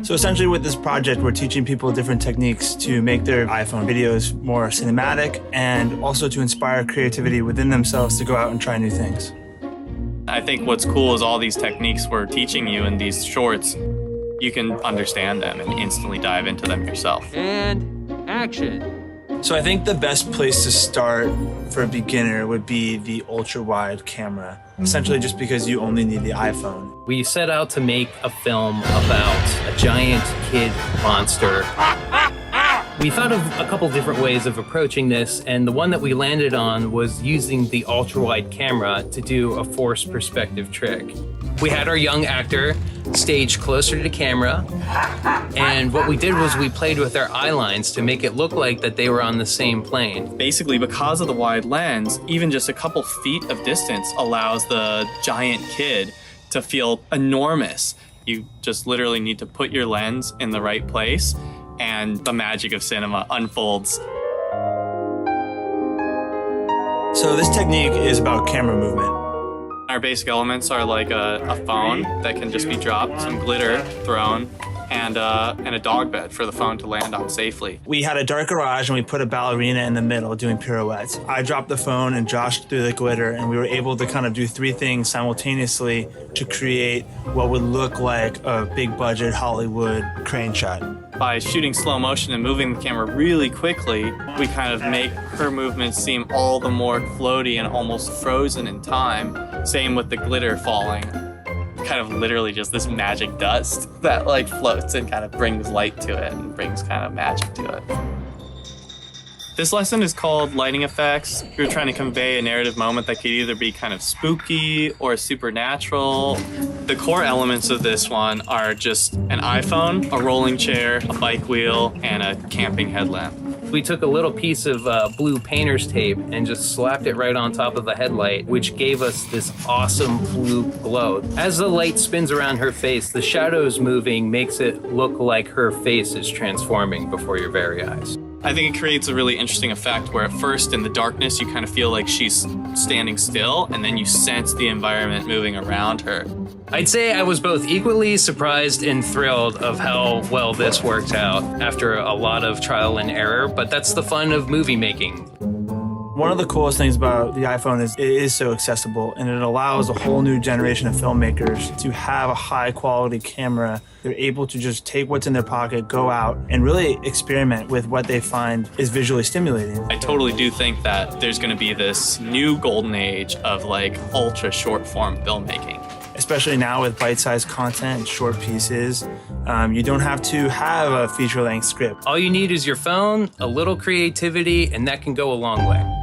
So essentially with this project, we're teaching people different techniques to make their iPhone videos more cinematic and also to inspire creativity within themselves to go out and try new things. I think what's cool is all these techniques we're teaching you in these shorts, you can understand them and instantly dive into them yourself. And action. So I think the best place to start for a beginner would be the ultra-wide camera, essentially just because you only need the iPhone. We set out to make a film about a giant kid monster. We thought of a couple different ways of approaching this, and the one that we landed on was using the ultra-wide camera to do a forced perspective trick. We had our young actor stage closer to camera, and what we did was we played with our eye lines to make it look like that they were on the same plane. Basically, because of the wide lens, even just a couple feet of distance allows the giant kid to feel enormous. You just literally need to put your lens in the right place, and the magic of cinema unfolds. So this technique is about camera movement. Our basic elements are like a phone that can just be dropped, some glitter thrown, and a dog bed for the phone to land on safely. We had a dark garage and we put a ballerina in the middle doing pirouettes. I dropped the phone and Josh threw the glitter, and we were able to kind of do three things simultaneously to create what would look like a big budget Hollywood crane shot. By shooting slow motion and moving the camera really quickly, we kind of make her movements seem all the more floaty and almost frozen in time. Same with the glitter falling. Kind of literally just this magic dust that like floats and kind of brings light to it and brings kind of magic to it. This lesson is called Lighting Effects. We're trying to convey a narrative moment that could either be kind of spooky or supernatural. The core elements of this one are just an iPhone, a rolling chair, a bike wheel, and a camping headlamp. We took a little piece of blue painter's tape and just slapped it right on top of the headlight, which gave us this awesome blue glow. As the light spins around her face, the shadows moving makes it look like her face is transforming before your very eyes. I think it creates a really interesting effect where at first in the darkness you kind of feel like she's standing still, and then you sense the environment moving around her. I'd say I was both equally surprised and thrilled of how well this worked out after a lot of trial and error, but that's the fun of movie making. One of the coolest things about the iPhone is it is so accessible, and it allows a whole new generation of filmmakers to have a high quality camera. They're able to just take what's in their pocket, go out, and really experiment with what they find is visually stimulating. I totally do think that there's going to be this new golden age of like ultra short form filmmaking. Especially now with bite-sized content and short pieces, you don't have to have a feature-length script. All you need is your phone, a little creativity, and that can go a long way.